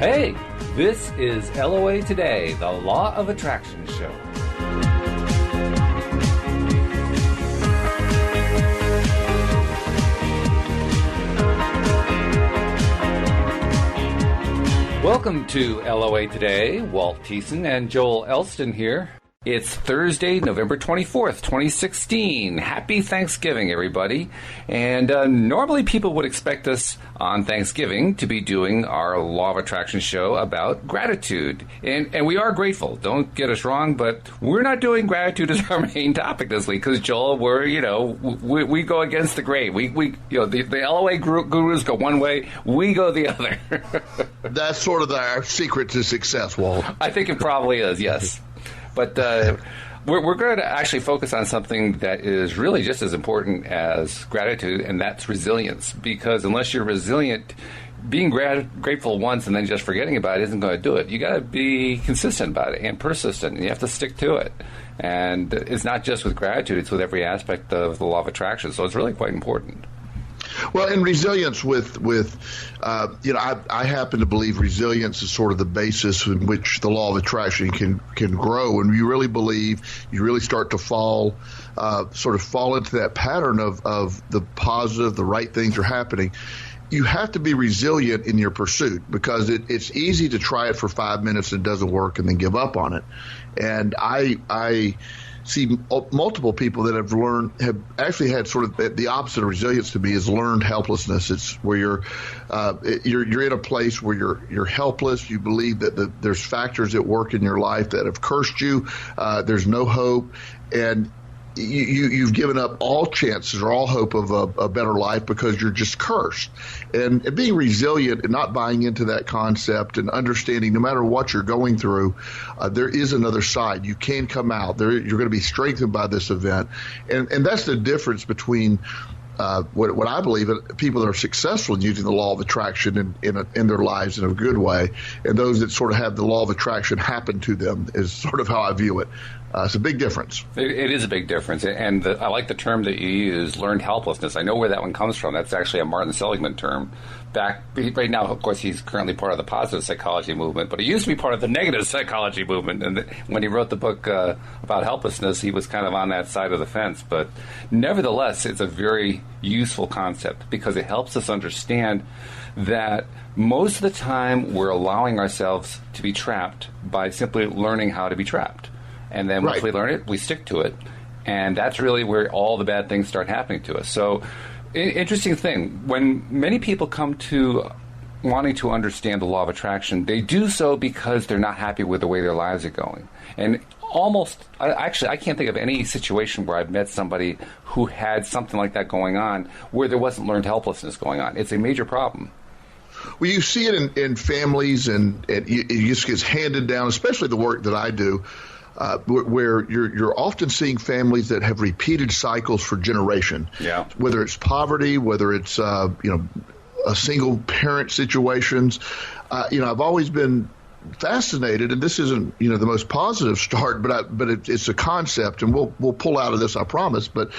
Hey, this is LOA Today, the Law of Attraction show. Welcome to LOA Today. Walt Thiessen and Joel Elston here. It's Thursday, November 24th, 2016. Happy Thanksgiving, everybody. And normally people would expect us on Thanksgiving to be doing our Law of Attraction show about gratitude. And we are grateful. Don't get us wrong, but we're not doing gratitude as our main topic this week because, Joel, we go against the grain. The LOA gurus go one way, we go the other. That's sort of our secret to success, Walt. I think it probably is, yes. But we're going to actually focus on something that is really just as important as gratitude, and that's resilience. Because unless you're resilient, being grateful once and then just forgetting about it isn't going to do it. You got to be consistent about it and persistent, and you have to stick to it. And it's not just with gratitude; it's with every aspect of the law of attraction. So it's really quite important. Well, in resilience I happen to believe resilience is sort of the basis in which the law of attraction can grow. And you really believe, you really start to fall into that pattern of the positive, the right things are happening. You have to be resilient in your pursuit because it's easy to try it for 5 minutes and it doesn't work and then give up on it. And I see multiple people that have actually had sort of the opposite of resilience to me is learned helplessness. It's where you're in a place where you're helpless. You believe that there's factors at work in your life that have cursed you. There's no hope, and you've given up all chances or all hope of a better life because you're just cursed. And being resilient and not buying into that concept and understanding no matter what you're going through, there is another side. You can come out. You're going to be strengthened by this event. And that's the difference between what I believe people that are successful in using the law of attraction in their lives in a good way, and those that sort of have the law of attraction happen to them is sort of how I view it. It's a big difference. It is a big difference, and I like the term that you use, learned helplessness. I know where that one comes from. That's actually a Martin Seligman term. Right now, of course, he's currently part of the positive psychology movement, but he used to be part of the negative psychology movement. And when he wrote the book about helplessness, he was kind of on that side of the fence. But nevertheless, it's a very useful concept because it helps us understand that most of the time we're allowing ourselves to be trapped by simply learning how to be trapped. And then once we learn it, we stick to it. And that's really where all the bad things start happening to us. So, interesting thing, when many people come to wanting to understand the law of attraction, they do so because they're not happy with the way their lives are going. And I can't think of any situation where I've met somebody who had something like that going on where there wasn't learned helplessness going on. It's a major problem. Well, you see it in families, and it just gets handed down, especially the work that I do. Where you're often seeing families that have repeated cycles for generation. Yeah. Whether it's poverty, whether it's a single parent situations. I've always been fascinated, and this isn't the most positive start, but it's a concept, and we'll pull out of this, I promise. But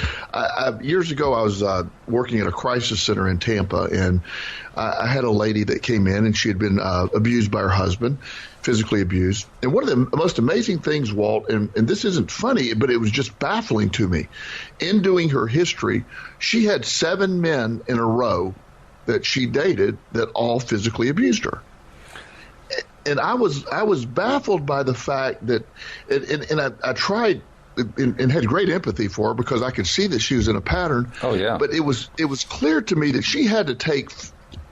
years ago, I was working at a crisis center in Tampa, and I had a lady that came in, and she had been abused by her husband. Physically abused. And one of the most amazing things, Walt, and this isn't funny, but it was just baffling to me. In doing her history, she had 7 men in a row that she dated that all physically abused her. And I was baffled by the fact that, and I tried and had great empathy for her because I could see that she was in a pattern. Oh, yeah. But it was clear to me that she had to take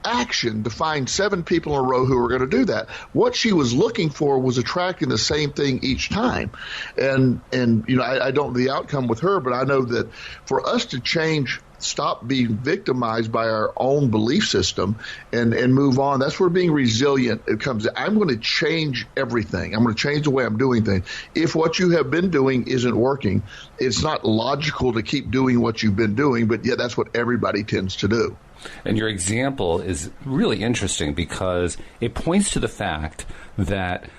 action to find 7 people in a row who were going to do that. What she was looking for was attracting the same thing each time. And I don't know the outcome with her, but I know that for us to change, stop being victimized by our own belief system and move on, that's where being resilient comes in. I'm going to change everything. I'm going to change the way I'm doing things. If what you have been doing isn't working, it's not logical to keep doing what you've been doing, but yet that's what everybody tends to do. And your example is really interesting because it points to the fact that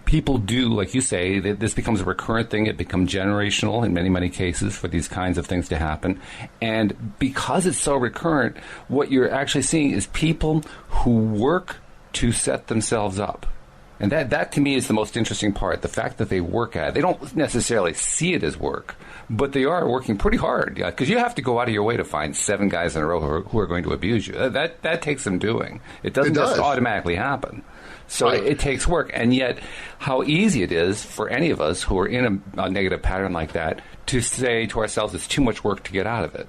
people do, like you say, that this becomes a recurrent thing. It becomes generational in many, many cases for these kinds of things to happen. And because it's so recurrent, what you're actually seeing is people who work to set themselves up. And that to me is the most interesting part, the fact that they work at it. They don't necessarily see it as work, but they are working pretty hard, because you have to go out of your way to find 7 guys in a row who are going to abuse you. That takes some doing. It doesn't just automatically happen. So it takes work. And yet how easy it is for any of us who are in a negative pattern like that to say to ourselves it's too much work to get out of it.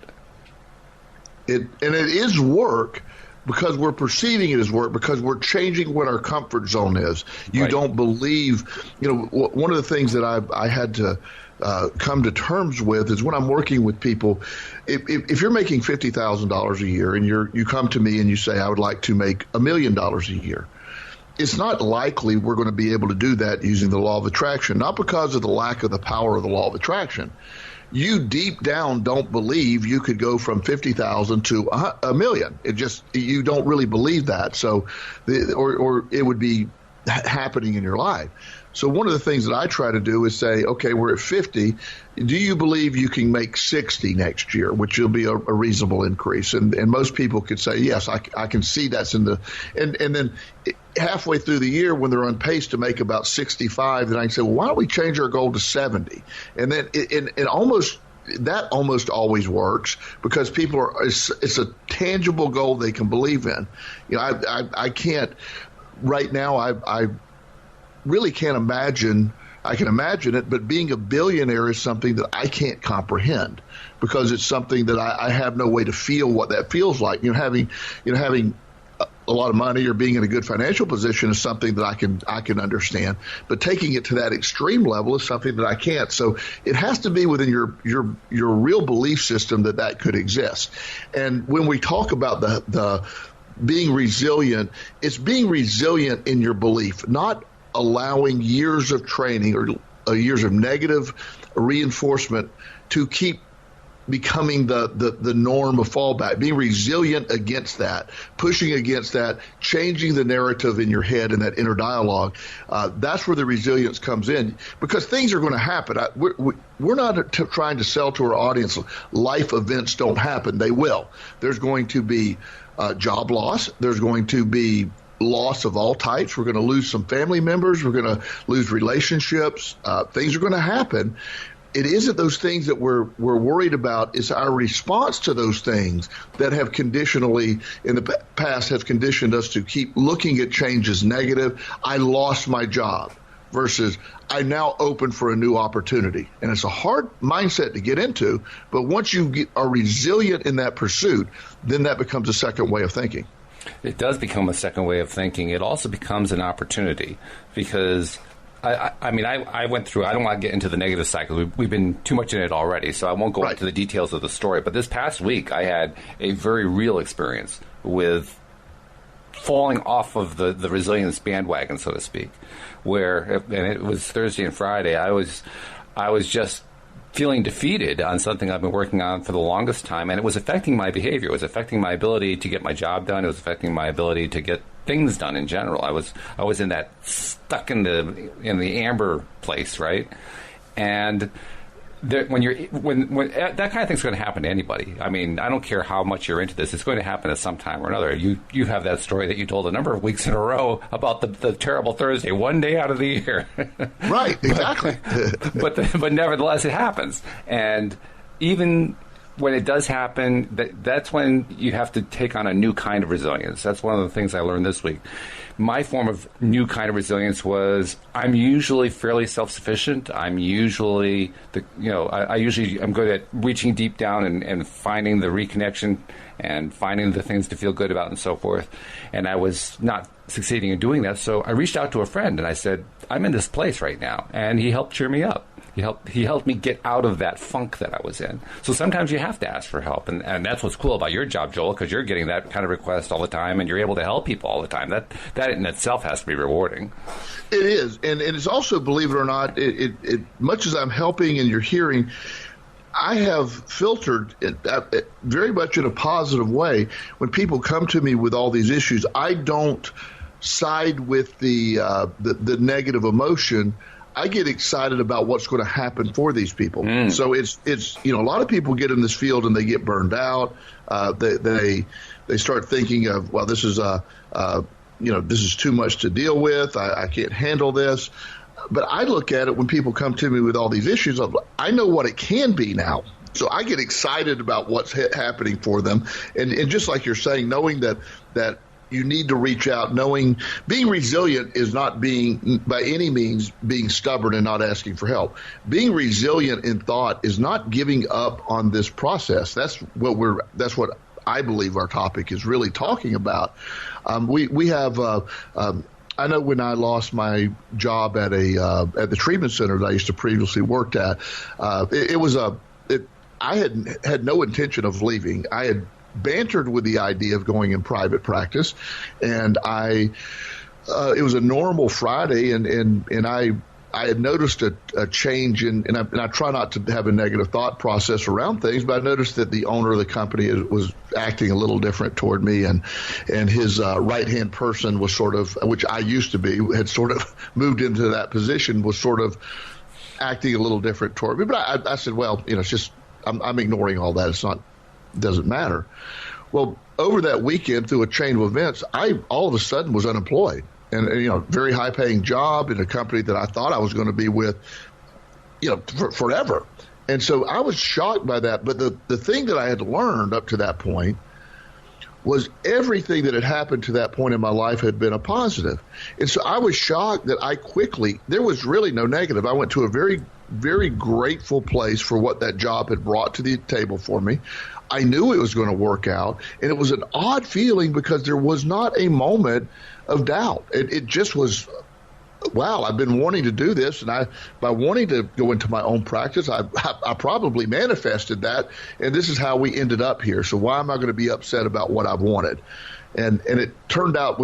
And it is work, because we're perceiving it as work, because we're changing what our comfort zone is. You don't believe, one of the things that I had to come to terms with is when I'm working with people, if you're making $50,000 a year and you come to me and you say, I would like to make $1 million a year, it's not likely we're going to be able to do that using the law of attraction, not because of the lack of the power of the law of attraction. You deep down don't believe you could go from 50,000 to $1 million. You don't really believe that. So, or it would be happening in your life. So one of the things that I try to do is say, okay, we're at 50. Do you believe you can make 60 next year, which will be a reasonable increase? And most people could say, yes, I can see that's in the and then halfway through the year when they're on pace to make about 65, then I can say, well, why don't we change our goal to 70? And then it almost always works, because people it's a tangible goal they can believe in. I can't right now. I really can't imagine. I can imagine it, but being a billionaire is something that I can't comprehend, because it's something that I have no way to feel what that feels like. Having a lot of money or being in a good financial position is something that I can understand, but taking it to that extreme level is something that I can't. So it has to be within your real belief system that could exist. And when we talk about the being resilient, it's being resilient in your belief, not allowing years of training or years of negative reinforcement to keep becoming the norm of fallback, being resilient against that, pushing against that, changing the narrative in your head and that inner dialogue. That's where the resilience comes in, because things are going to happen. We're not trying to sell to our audience life events don't happen. They will. There's going to be job loss. There's going to be loss of all types. We're going to lose some family members. We're going to lose relationships. Things are going to happen. It isn't those things that we're worried about. It's our response to those things that have conditionally in the past have conditioned us to keep looking at change as negative. I lost my job versus I'm now open for a new opportunity. And it's a hard mindset to get into, but once you are resilient in that pursuit, then that becomes a second way of thinking. It does become a second way of thinking. It also becomes an opportunity, because I went through, I don't want to get into the negative side because we've been too much in it already, so I won't go into the details of the story. But this past week, I had a very real experience with falling off of the resilience bandwagon, so to speak, and it was Thursday and Friday. I was just feeling defeated on something I've been working on for the longest time, and it was affecting my behavior. It was affecting my ability to get my job done. It was affecting my ability to get things done in general. I was in that stuck in the amber place, right? And when that kind of thing's going to happen to anybody. I mean, I don't care how much you're into this; it's going to happen at some time or another. You have that story that you told a number of weeks in a row about the terrible Thursday, one day out of the year. Right, exactly. but nevertheless, it happens, and even when it does happen, that's when you have to take on a new kind of resilience. That's one of the things I learned this week. My form of new kind of resilience was I'm usually fairly self-sufficient. I'm usually I'm good at reaching deep down and finding the reconnection and finding the things to feel good about and so forth. And I was not succeeding in doing that. So I reached out to a friend and I said, I'm in this place right now. And he helped cheer me up. He helped me get out of that funk that I was in. So sometimes you have to ask for help. And that's what's cool about your job, Joel, because you're getting that kind of request all the time and you're able to help people all the time. That in itself has to be rewarding. It is. And it's also, believe it or not, it much as I'm helping and you're hearing, I have filtered it very much in a positive way. When people come to me with all these issues, I don't side with the negative emotion. I get excited about what's going to happen for these people. So it's a lot of people get in this field and they get burned out. They start thinking of, well, this is this is too much to deal with. I can't handle this. But I look at it when people come to me with all these issues. I know what it can be now. So I get excited about what's happening for them. And just like you're saying, knowing that you need to reach out, being resilient is not being, by any means, being stubborn and not asking for help. Being resilient in thought is not giving up on this process. That's what I believe our topic is really talking about. We have, I know when I lost my job at the treatment center that I used to previously worked at, I had no intention of leaving. I had bantered with the idea of going in private practice, and it was a normal Friday, and I had noticed a change and I try not to have a negative thought process around things, but I noticed that the owner of the company was acting a little different toward me, and his right-hand person was sort of, which I used to be, had sort of moved into that position, was sort of acting a little different toward me. But I said, well, it's just, I'm ignoring all that. Doesn't matter. Well, over that weekend, through a chain of events, I all of a sudden was unemployed, and very high paying job in a company that I thought I was going to be with, forever. And so I was shocked by that. But the thing that I had learned up to that point was everything that had happened to that point in my life had been a positive. And so I was shocked that there was really no negative. I went to a very, very grateful place for what that job had brought to the table for me. I knew it was going to work out, and it was an odd feeling because there was not a moment of doubt. It just was, wow, I've been wanting to do this, and by wanting to go into my own practice, I probably manifested that, and this is how we ended up here. So why am I going to be upset about what I've wanted? And it turned out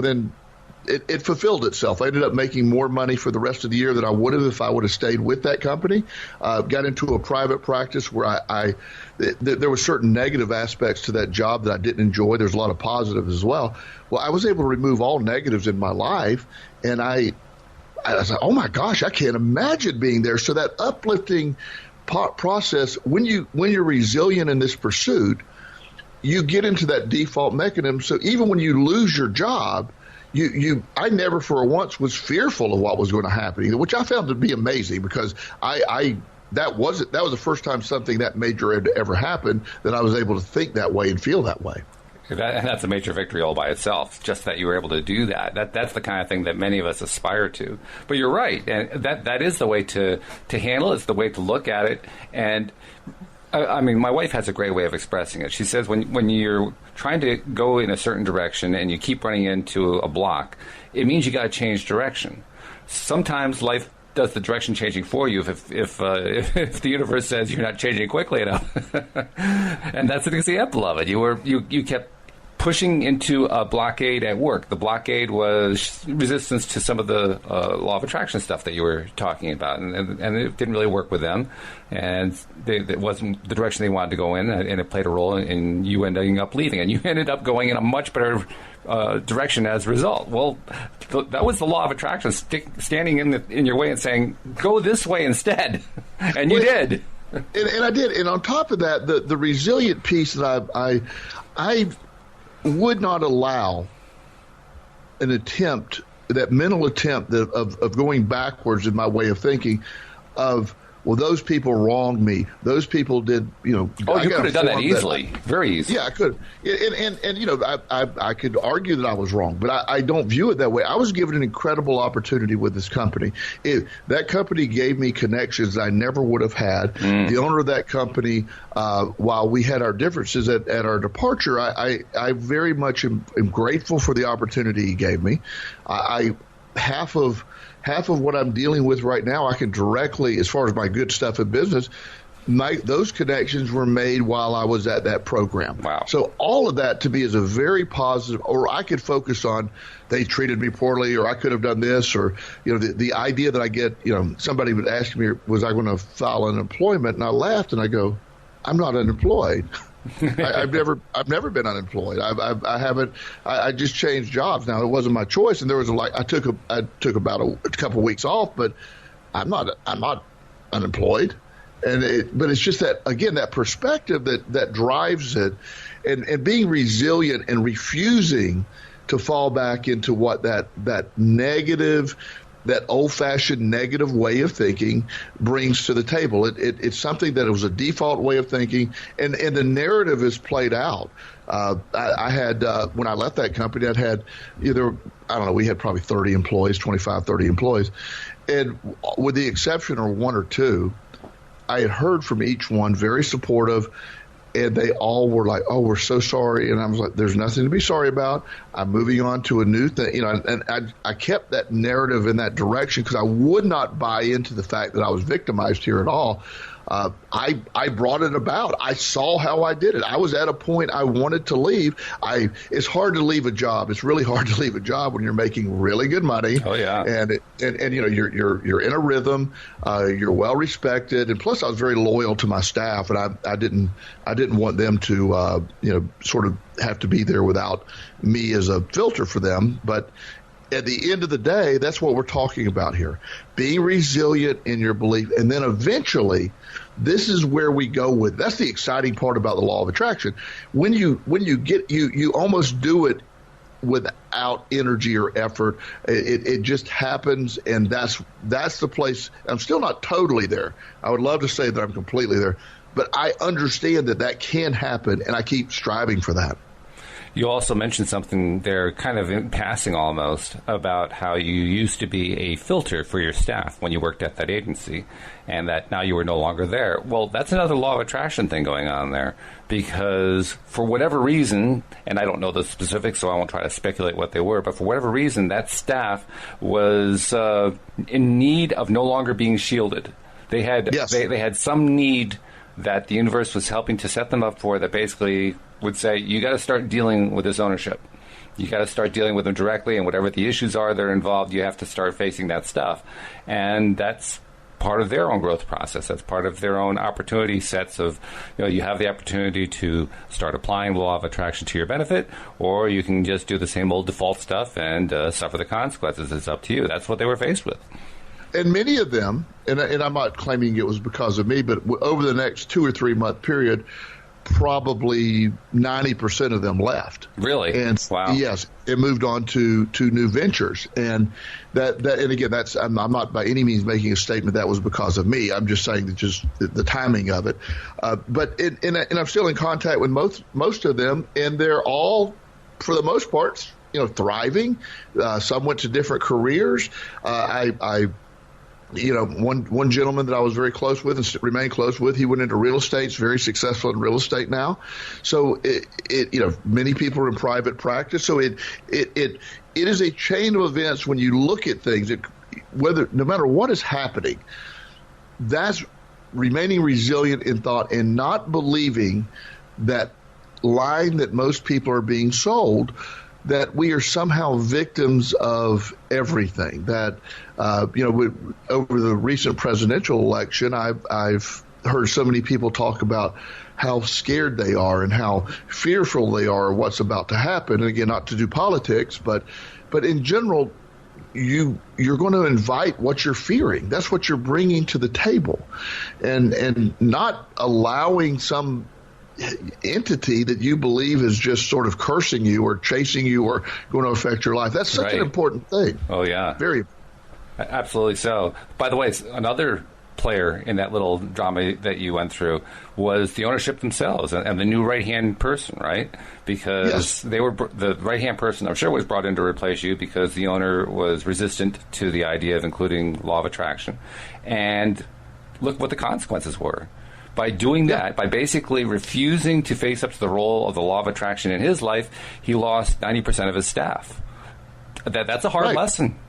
it fulfilled itself. I ended up making more money for the rest of the year than I would have if I would have stayed with that company. Got into a private practice where there were certain negative aspects to that job that I didn't enjoy. There's a lot of positives as well. Well, I was able to remove all negatives in my life, and I was like, oh my gosh, I can't imagine being there. So that uplifting process, when you're resilient in this pursuit, you get into that default mechanism. So even when you lose your job, I never for once was fearful of what was going to happen either, which I found to be amazing because that was the first time something that major had ever happened that I was able to think that way and feel that way. And that's a major victory all by itself, just that you were able to do that. That's the kind of thing that many of us aspire to. But you're right, and that is the way to handle it. It's the way to look at it. And I mean, my wife has a great way of expressing it. She says when you're trying to go in a certain direction and you keep running into a block, it means you got to change direction. Sometimes life does the direction changing for you if the universe says you're not changing quickly enough. And that's an example of it. You kept pushing into a blockade at work. The blockade was resistance to some of the law of attraction stuff that you were talking about, and it didn't really work with them, and it wasn't the direction they wanted to go in, and it played a role in you ending up leaving, and you ended up going in a much better direction as a result. Well, that was the law of attraction standing in your way and saying, go this way instead, and you did. And I did. And on top of that, the resilient piece that I would not allow that mental attempt of going backwards in my way of thinking of, well, those people wronged me. Those people did, Oh, you could have done that easily. Very easily. Yeah, I could. And I could argue that I was wrong, but I don't view it that way. I was given an incredible opportunity with this company. That company gave me connections I never would have had. The owner of that company, while we had our differences at our departure, I very much am grateful for the opportunity he gave me. Half of what I'm dealing with right now, I can directly, as far as my good stuff in business, those connections were made while I was at that program. Wow. So all of that to me is a very positive, or I could focus on they treated me poorly, or I could have done this, or, the idea that I get, somebody would ask me, was I going to file unemployment? And I laughed and I go, I'm not unemployed. I've never been unemployed. I haven't. I just changed jobs. Now it wasn't my choice, and there was I took about a couple of weeks off, but I'm not unemployed. But it's just that, again, that perspective that drives it, and being resilient and refusing to fall back into what that negative, that old-fashioned negative way of thinking brings to the table. It's something that was a default way of thinking, and the narrative is played out. I had, when I left that company, I had either, I don't know, we had probably 30 employees, 25, 30 employees. And with the exception of one or two, I had heard from each one, very supportive, and they all were like, "Oh, we're so sorry." And I was like, "There's nothing to be sorry about. I'm moving on to a new thing." And I kept that narrative in that direction because I would not buy into the fact that I was victimized here at all. I brought it about. I saw how I did it. I was at a point I wanted to leave. It's hard to leave a job. It's really hard to leave a job when you're making really good money. Oh yeah. And you're in a rhythm. You're well respected, and plus I was very loyal to my staff, and I didn't want them to sort of have to be there without me as a filter for them. But at the end of the day, that's what we're talking about here. Being resilient in your belief. And then eventually, this is where we go with, that's the exciting part about the law of attraction. When you get, you almost do it without energy or effort. It just happens, and that's the place. I'm still not totally there. I would love to say that I'm completely there, but I understand that can happen, and I keep striving for that. You also mentioned something there, kind of in passing almost, about how you used to be a filter for your staff when you worked at that agency, and that now you were no longer there. Well, that's another law of attraction thing going on there, because for whatever reason, and I don't know the specifics, so I won't try to speculate what they were, but for whatever reason, that staff was in need of no longer being shielded. They had they had some need that the universe was helping to set them up for, that basically would say, you got to start dealing with this ownership. You got to start dealing with them directly, and whatever the issues are that are involved, you have to start facing that stuff. And that's part of their own growth process. That's part of their own opportunity sets of, you have the opportunity to start applying the law of attraction to your benefit, or you can just do the same old default stuff and suffer the consequences. It's up to you. That's what they were faced with. And many of them, and I'm not claiming it was because of me, but over the next 2 or 3 month period, probably 90% of them left. Really? And wow. Yes, it moved on to new ventures. And that and again, that's I'm not by any means making a statement that was because of me. I'm just saying that just the timing of it. But and I'm still in contact with most of them, and they're all, for the most part, thriving. Some went to different careers. One gentleman that I was very close with and remain close with, he went into real estate. He's very successful in real estate now. So many people are in private practice. So it is a chain of events when you look at things. No matter what is happening, that's remaining resilient in thought and not believing that line that most people are being sold, that we are somehow victims of everything. That over the recent presidential election, I've heard so many people talk about how scared they are and how fearful they are of what's about to happen. And again, not to do politics, but in general, you're going to invite what you're fearing. That's what you're bringing to the table, and not allowing some entity that you believe is just sort of cursing you or chasing you or going to affect your life. That's such an important thing. Oh, yeah. Very. Absolutely so. By the way, another player in that little drama that you went through was the ownership themselves and the new right-hand person, right? Because they were the right-hand person, I'm sure, was brought in to replace you because the owner was resistant to the idea of including law of attraction. And look what the consequences were. By doing that, by basically refusing to face up to the role of the law of attraction in his life, he lost 90% of his staff. That's a hard lesson.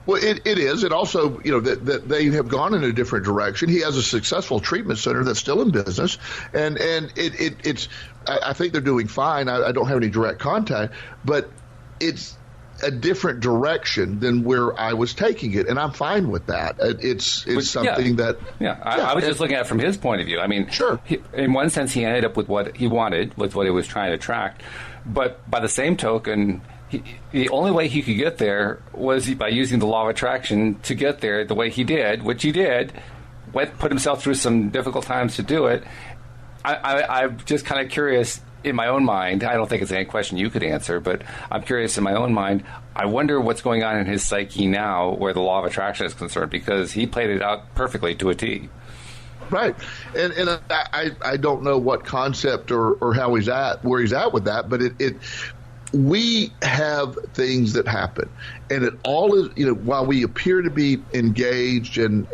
Well, it is. And also, that they have gone in a different direction. He has a successful treatment center that's still in business. And it's I think they're doing fine. I don't have any direct contact. But it's a different direction than where I was taking it, and I'm fine with that. It's something that... I was just looking at it from his point of view. I mean, sure. In one sense, he ended up with what he wanted, with what he was trying to attract, but by the same token, the only way he could get there was by using the law of attraction to get there the way he did, which he did, put himself through some difficult times to do it. I'm just kind of curious, in my own mind, I don't think it's any question you could answer, but I'm curious in my own mind, I wonder what's going on in his psyche now where the law of attraction is concerned, because he played it out perfectly to a T. Right. And I don't know what concept or how he's at, where he's at with that, but we have things that happen, and it all is, while we appear to be engaged and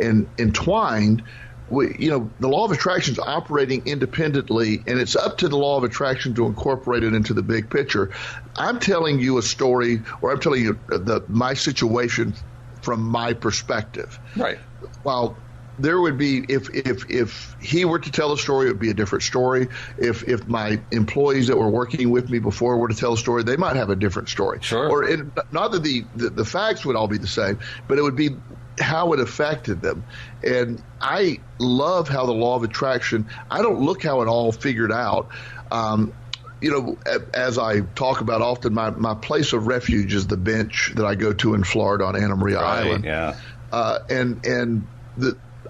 entwined, the law of attraction is operating independently, and it's up to the law of attraction to incorporate it into the big picture. I'm telling you a story, or I'm telling you my situation from my perspective. Right. While there would be, if he were to tell a story, it would be a different story. If my employees that were working with me before were to tell a story, they might have a different story. Sure. Or not that the facts would all be the same, but it would be how it affected them. And I love how the law of attraction, I don't look how it all figured out. As I talk about often, my place of refuge is the bench that I go to in Florida on Anna Maria Island. Yeah.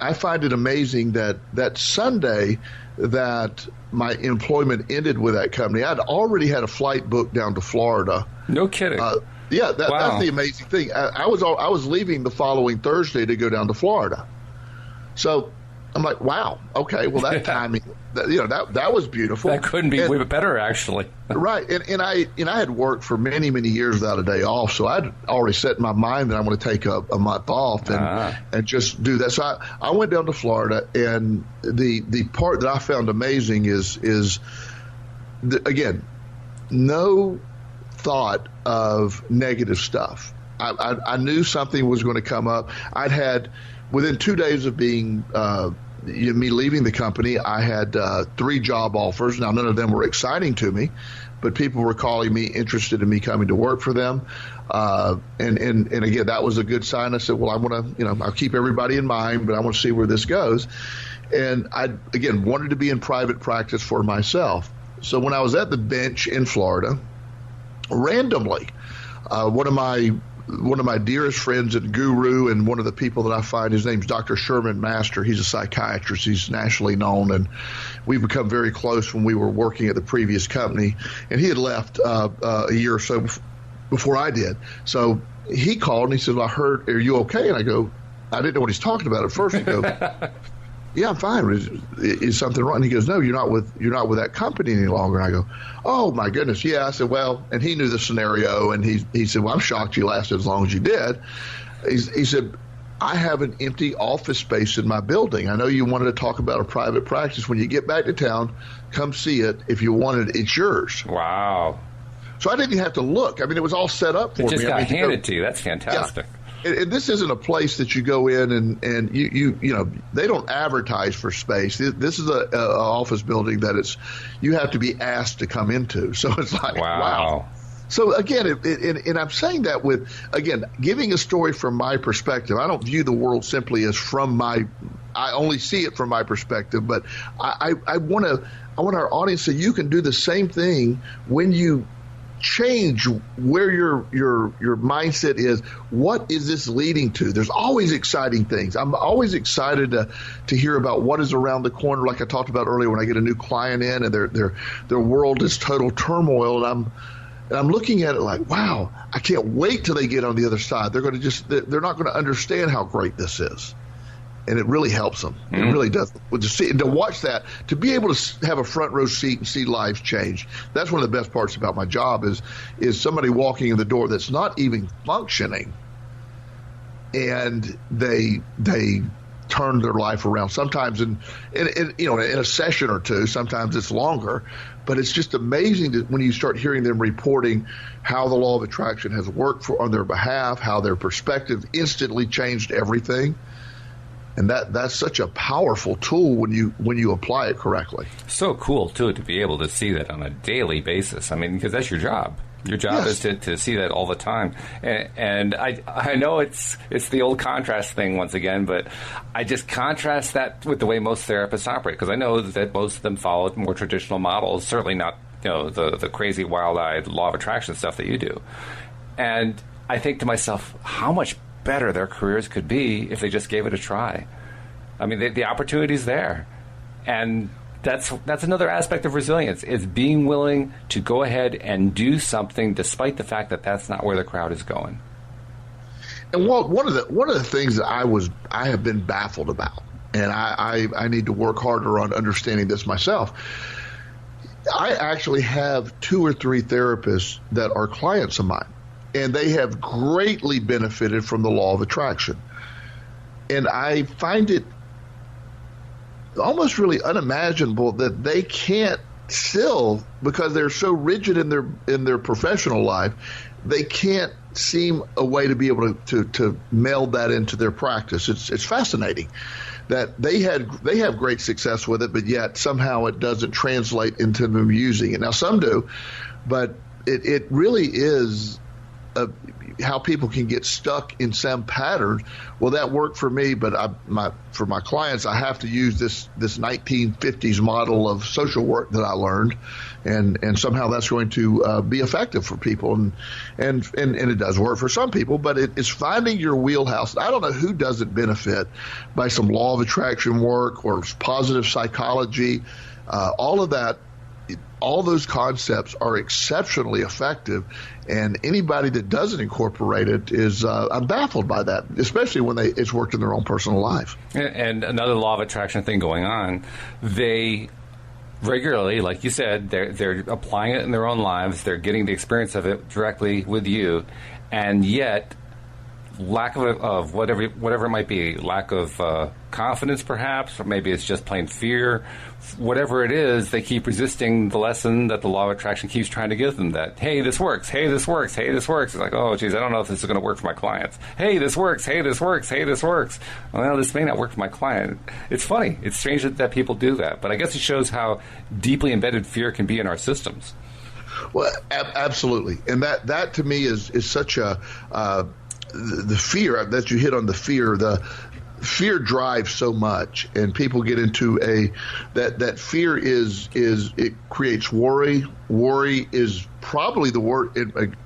I find it amazing that Sunday that my employment ended with that company, I'd already had a flight booked down to Florida. No kidding. Wow. That's the amazing thing. I was leaving the following Thursday to go down to Florida. So I'm like, wow, okay, well, that timing, that was beautiful. That couldn't be way better, actually. Right, and I had worked for many, many years without a day off, so I'd already set in my mind that I'm going to take a month off and just do that. So I went down to Florida, and the part that I found amazing is again, no thought of negative stuff. I knew something was going to come up. I'd had, within 2 days of being me leaving the company, I had 3 job offers. Now, none of them were exciting to me, but people were calling me, interested in me coming to work for them. And again, that was a good sign. I said, well, I want to, I'll keep everybody in mind, but I want to see where this goes. And I, again, wanted to be in private practice for myself. So when I was at the bench in Florida, randomly, one of my dearest friends and guru, and one of the people that I find, his name's Dr. Sherman Master. He's a psychiatrist. He's nationally known, and we've become very close when we were working at the previous company. And he had left a year or so before I did. So he called and he said, well, I heard, are you okay? And I go, I didn't know what he's talking about at first. I go, yeah, I'm fine. Is something wrong? And he goes, no, you're not with that company any longer. And I go, oh my goodness, yeah. I said, well, and he knew the scenario, and he said, well, I'm shocked you lasted as long as you did. He said, I have an empty office space in my building. I know you wanted to talk about a private practice. When you get back to town, come see it. If you want it, it's yours. Wow. So I didn't even have to look. I mean, it was all set up for me. It just got handed to you. That's fantastic. Yeah. And this isn't a place that you go in and you they don't advertise for space. This is a office building that you have to be asked to come into. So it's like, wow. So again, and I'm saying that with, again, giving a story from my perspective. I don't view the world simply as I only see it from my perspective, but I want our audience, so you can do the same thing when you change where your mindset is. What is this leading to? There's always exciting things. I'm always excited to hear about what is around the corner. Like I talked about earlier, when I get a new client in and their world is total turmoil, and I'm looking at it like, wow, I can't wait till they get on the other side. They're not going to understand how great this is. And it really helps them. Mm-hmm. It really does. To watch that, to be able to have a front row seat and see lives change. That's one of the best parts about my job is somebody walking in the door that's not even functioning, and they turn their life around. Sometimes in a session or two. Sometimes it's longer, but it's just amazing when you start hearing them reporting how the law of attraction has worked on their behalf, how their perspective instantly changed everything. And that's such a powerful tool when you apply it correctly. So cool, too, to be able to see that on a daily basis. I mean, because that's your job. Your job is to see that all the time. And I know it's the old contrast thing once again, but I just contrast that with the way most therapists operate, because I know that most of them follow more traditional models, certainly not the crazy, wild-eyed law of attraction stuff that you do. And I think to myself, how much better their careers could be if they just gave it a try. I mean, the opportunity's there. And that's another aspect of resilience. It's being willing to go ahead and do something despite the fact that that's not where the crowd is going. And Walt, one of the things that I have been baffled about, and I need to work harder on understanding this myself. I actually have 2 or 3 therapists that are clients of mine, and they have greatly benefited from the law of attraction. And I find it almost really unimaginable that they can't still, because they're so rigid in their professional life, they can't seem a way to be able to meld that into their practice. It's fascinating that they have great success with it, but yet somehow it doesn't translate into them using it. Now some do, but it really is how people can get stuck in some patterns. Well, that worked for me, but for my clients, I have to use this 1950s model of social work that I learned, and somehow that's going to be effective for people, and it does work for some people. But it's finding your wheelhouse. I don't know who doesn't benefit by some law of attraction work or positive psychology, all of that. All those concepts are exceptionally effective, and anybody that doesn't incorporate it is I'm baffled by that, especially when it's worked in their own personal life. And another law of attraction thing going on, they regularly, like you said, they're applying it in their own lives. They're getting the experience of it directly with you, and yet lack of whatever it might be, lack of confidence perhaps, or maybe it's just plain fear. Whatever it is, they keep resisting the lesson that the law of attraction keeps trying to give them, that, hey, this works, hey, this works, hey, this works. It's like, oh, geez, I don't know if this is going to work for my clients. Hey, this works, hey, this works, hey, this works. Well, this may not work for my client. It's funny. It's strange that people do that. But I guess it shows how deeply embedded fear can be in our systems. Well, absolutely. And that to me is such a the fear that you hit on. The fear drives so much, and people get into that fear is it creates worry. Worry is probably the word.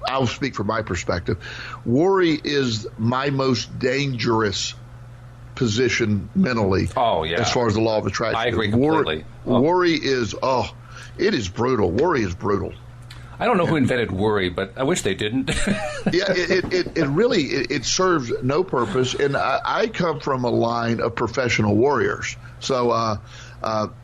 I'll speak from my perspective. Worry is my most dangerous position mentally. Oh yeah. As far as the law of attraction, I agree completely. Worry is it is brutal. Worry is brutal. I don't know who invented worry, but I wish they didn't. Yeah, it really serves no purpose. And I come from a line of professional warriors. So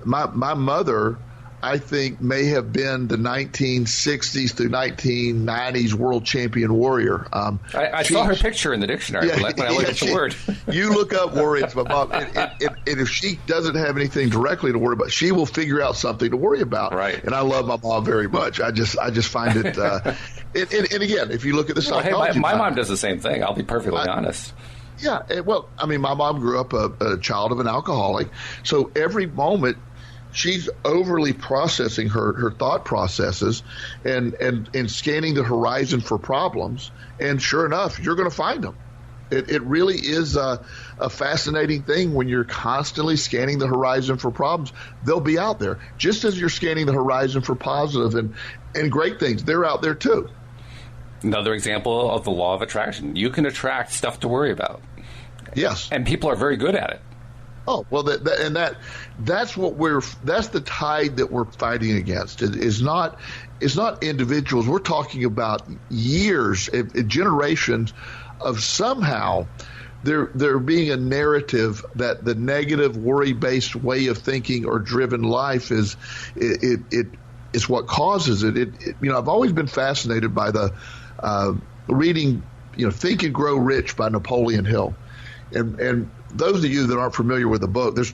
my mother, I think, may have been the 1960s through 1990s world champion warrior. I saw her picture in the dictionary when I looked at the word. You look up worry, it's my mom. And if she doesn't have anything directly to worry about, she will figure out something to worry about. Right. And I love my mom very much. I just find it. And again, if you look at the psychology, hey, my mom does the same thing. I'll be perfectly honest. Yeah. Well, I mean, my mom grew up a child of an alcoholic, so every moment she's overly processing her thought processes and scanning the horizon for problems. And sure enough, you're going to find them. It really is a fascinating thing when you're constantly scanning the horizon for problems. They'll be out there. Just as you're scanning the horizon for positive and great things, they're out there too. Another example of the law of attraction. You can attract stuff to worry about. Yes. And people are very good at it. Oh, well, that's the tide that we're fighting against. It's not individuals. We're talking about years, generations of somehow there being a narrative that the negative worry-based way of thinking or driven life is what causes it. I've always been fascinated by the reading, Think and Grow Rich by Napoleon Hill, and those of you that aren't familiar with the book, there's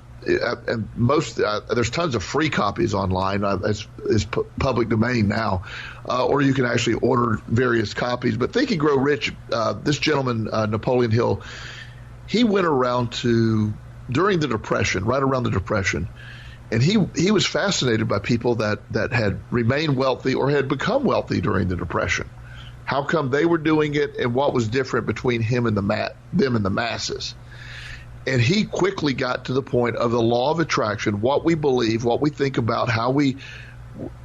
tons of free copies online. It's public domain now, or you can actually order various copies. But Think and Grow Rich, this gentleman, Napoleon Hill, he went around during the Depression, right around the Depression, and he was fascinated by people that had remained wealthy or had become wealthy during the Depression. How come they were doing it, and what was different between them and the masses? And he quickly got to the point of the law of attraction, what we believe, what we think about,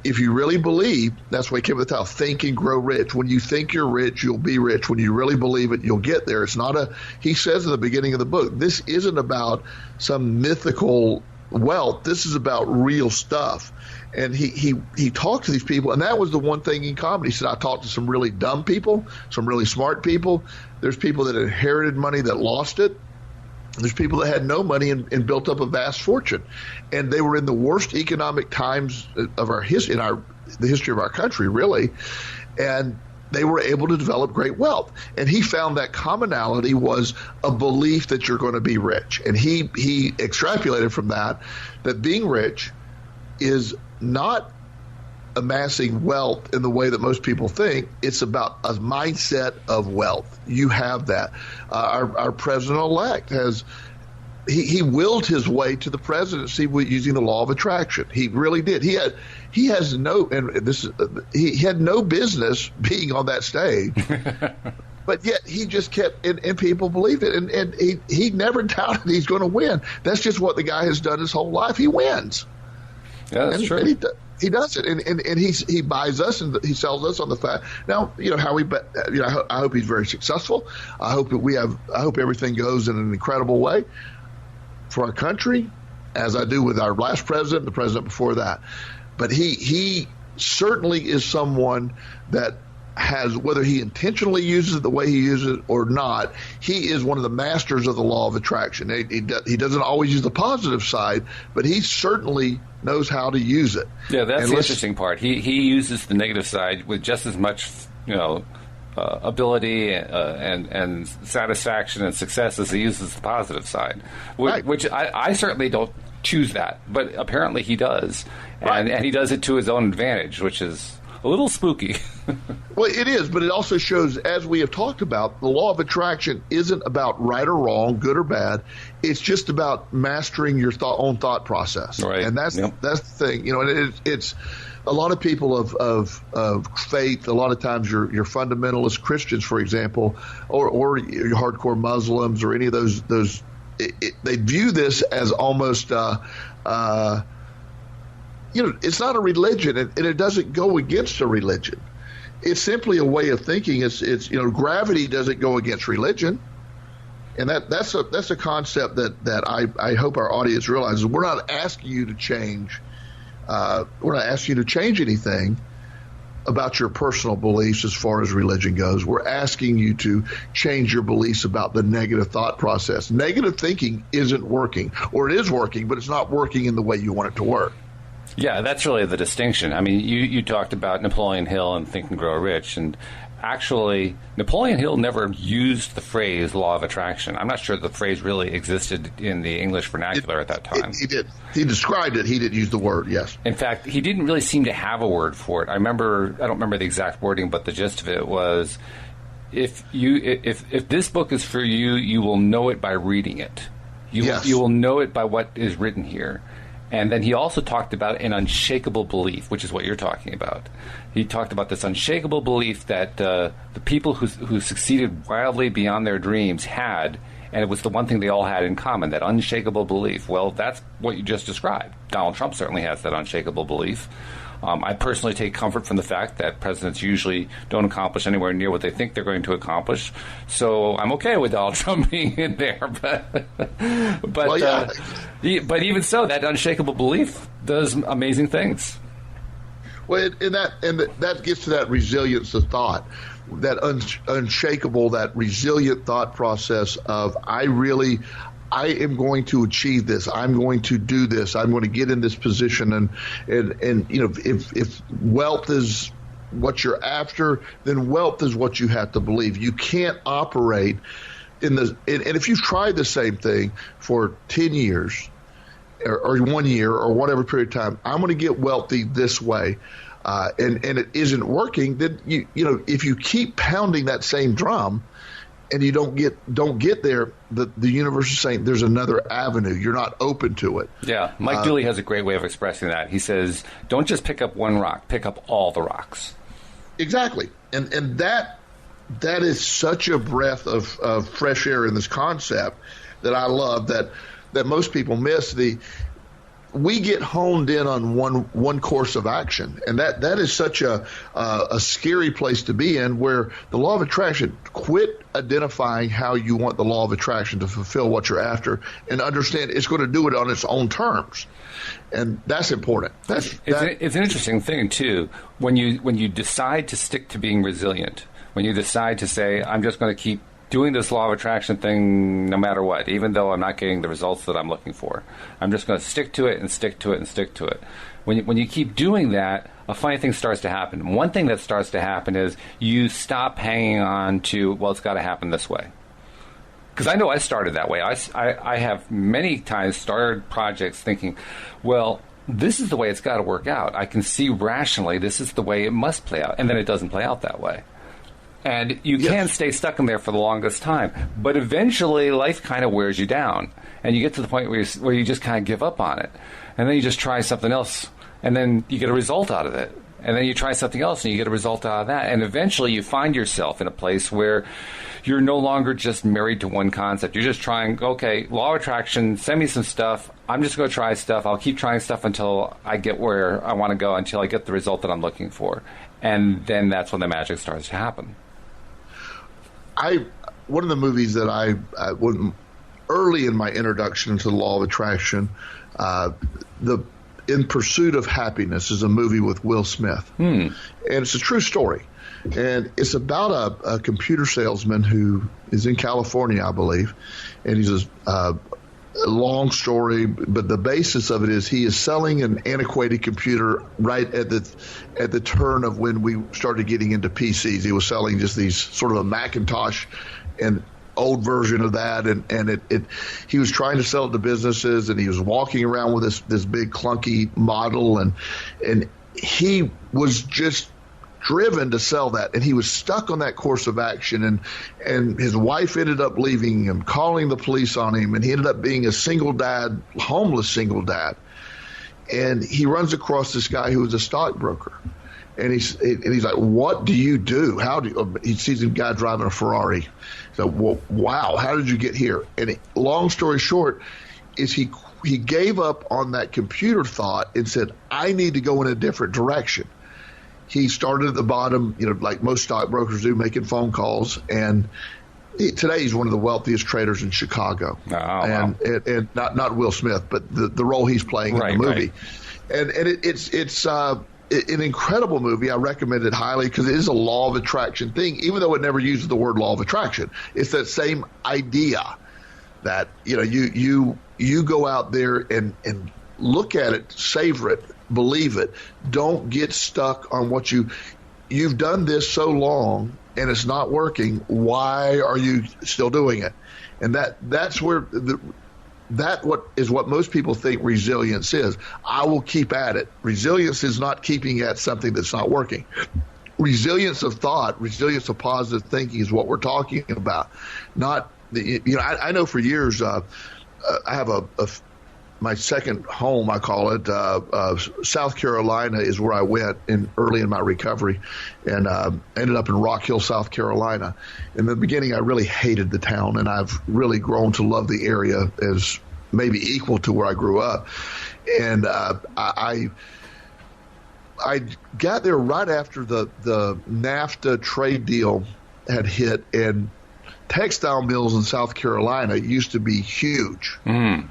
if you really believe, that's why he came with the title, Think and Grow Rich. When you think you're rich, you'll be rich. When you really believe it, you'll get there. It's not he says in the beginning of the book, this isn't about some mythical wealth. This is about real stuff. And he talked to these people, and that was the one thing in comedy. He said, I talked to some really dumb people, some really smart people. There's people that inherited money that lost it. There's people that had no money and built up a vast fortune. And they were in the worst economic times of our history, the history of our country, really. And they were able to develop great wealth. And he found that commonality was a belief that you're going to be rich. And he extrapolated from that being rich is not amassing wealth in the way that most people think. It's about a mindset of wealth. You have that. Our president-elect he willed his way to the presidency using the law of attraction. He really did. He had no business being on that stage, but yet he just kept, and people believed it, and he never doubted he's going to win. That's just what the guy has done his whole life. He wins. Yeah, that's true. And he does it, and he buys us and he sells us on the fact. Now, I hope he's very successful. I hope everything goes in an incredible way for our country, as I do with our last president, the president before that. But he certainly is someone that has, whether he intentionally uses it the way he uses it or not, he is one of the masters of the law of attraction. He doesn't always use the positive side, but he certainly knows how to use it. Yeah, that's the interesting part. He uses the negative side with just as much, ability and satisfaction and success as he uses the positive side, which I certainly don't choose that, but apparently he does, and he does it to his own advantage, which is a little spooky. Well, it is, but it also shows, as we have talked about, the law of attraction isn't about right or wrong, good or bad. It's just about mastering your own thought process, right. And that's the thing. And it's a lot of people of faith. A lot of times, your fundamentalist Christians, for example, or your hardcore Muslims, or any of those. They view this as almost. It's not a religion, and it doesn't go against a religion. It's simply a way of thinking. It's gravity doesn't go against religion, and that's a concept that I hope our audience realizes. We're not asking you to change. We're not asking you to change anything about your personal beliefs as far as religion goes. We're asking you to change your beliefs about the negative thought process. Negative thinking isn't working, or it is working, but it's not working in the way you want it to work. Yeah, that's really the distinction. I mean, you talked about Napoleon Hill and Think and Grow Rich, and actually, Napoleon Hill never used the phrase law of attraction. I'm not sure the phrase really existed in the English vernacular at that time. He did. He described it. He didn't use the word, yes. In fact, he didn't really seem to have a word for it. I don't remember the exact wording, but the gist of it was, if this book is for you, you will know it by reading it. You will know it by what is written here. And then he also talked about an unshakable belief, which is what you're talking about. He talked about this unshakable belief that the people who succeeded wildly beyond their dreams had, and it was the one thing they all had in common, that unshakable belief. Well, that's what you just described. Donald Trump certainly has that unshakable belief. I personally take comfort from the fact that presidents usually don't accomplish anywhere near what they think they're going to accomplish. So I'm okay with Donald Trump being in there. But even so, that unshakable belief does amazing things. Well, and that gets to that resilience of thought, that unshakable, that resilient thought process of I am going to achieve this. I'm going to do this. I'm going to get in this position. And if wealth is what you're after, then wealth is what you have to believe. You can't operate and if you've tried the same thing for 10 years or 1 year or whatever period of time, I'm going to get wealthy this way. And it isn't working, then if you keep pounding that same drum, and you don't get there, the universe is saying there's another avenue. You're not open to it. Yeah, Mike Dooley has a great way of expressing that. He says, don't just pick up one rock, pick up all the rocks. Exactly. And that is such a breath of fresh air in this concept that I love, that most people miss. we get honed in on one course of action, and that is such a scary place to be in, where the law of attraction, quit identifying how you want the law of attraction to fulfill what you're after, and understand it's going to do it on its own terms. And that's important. It's an interesting thing too, when you decide to stick to being resilient, when you decide to say, I'm just going to keep doing this law of attraction thing no matter what, even though I'm not getting the results that I'm looking for. I'm just going to stick to it and stick to it and stick to it. When you keep doing that, a funny thing starts to happen. One thing that starts to happen is you stop hanging on to, well, it's got to happen this way. Because I know I started that way. I have many times started projects thinking, well, this is the way it's got to work out. I can see rationally this is the way it must play out. And then it doesn't play out that way. And you can stay stuck in there for the longest time. But eventually, life kind of wears you down. And you get to the point where you just kind of give up on it. And then you just try something else. And then you get a result out of it. And then you try something else and you get a result out of that. And eventually you find yourself in a place where you're no longer just married to one concept. You're just trying, okay, law of attraction, send me some stuff. I'm just going to try stuff. I'll keep trying stuff until I get where I want to go, until I get the result that I'm looking for. And then that's when the magic starts to happen. One of the movies that I early in my introduction to the law of attraction, In Pursuit of Happiness is a movie with Will Smith, and it's a true story, and it's about a computer salesman who is in California, I believe, and he's a long story, but the basis of it is he is selling an antiquated computer right at the turn of when we started getting into PCs. He was selling just these sort of a Macintosh and old version of that, and he was trying to sell it to businesses, and he was walking around with this big clunky model, and he was just driven to sell that, and he was stuck on that course of action, and his wife ended up leaving him, calling the police on him, and he ended up being a single dad, homeless single dad. And he runs across this guy who was a stockbroker, and he's like, "What do you do? How do you?" He sees a guy driving a Ferrari. He's like, "Well, wow, how did you get here?" And long story short, is he gave up on that computer thought and said, "I need to go in a different direction." He started at the bottom, like most stockbrokers do, making phone calls, and today he's one of the wealthiest traders in Chicago. Oh, wow. And not Will Smith, but the role he's playing in the movie. Right. And it's an incredible movie. I recommend it highly because it is a law of attraction thing, even though it never uses the word law of attraction. It's that same idea that you go out there and look at it, savor it, believe it. Don't get stuck on what you've done this so long and it's not working. Why are you still doing it? And that's where what most people think resilience is. I will keep at it. Resilience is not keeping at something that's not working. Resilience of thought, resilience of positive thinking is what we're talking about. Not I know for years I have my second home, I call it, South Carolina is where I went early in my recovery, and ended up in Rock Hill, South Carolina. In the beginning, I really hated the town, and I've really grown to love the area as maybe equal to where I grew up. And I got there right after the NAFTA trade deal had hit, and textile mills in South Carolina used to be huge. Mm.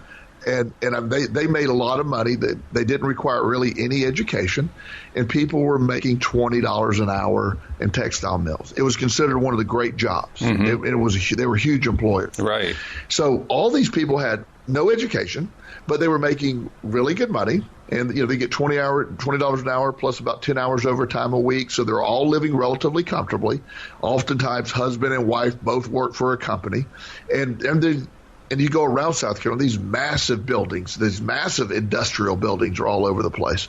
And they made a lot of money. They didn't require really any education, and people were making $20 an hour in textile mills. It was considered one of the great jobs. Mm-hmm. They were huge employers. Right. So all these people had no education, but they were making really good money, and they get $20 an hour plus about 10 hours overtime a week. So they're all living relatively comfortably. Oftentimes, husband and wife both work for a company, and you go around South Carolina, these massive buildings, these massive industrial buildings are all over the place.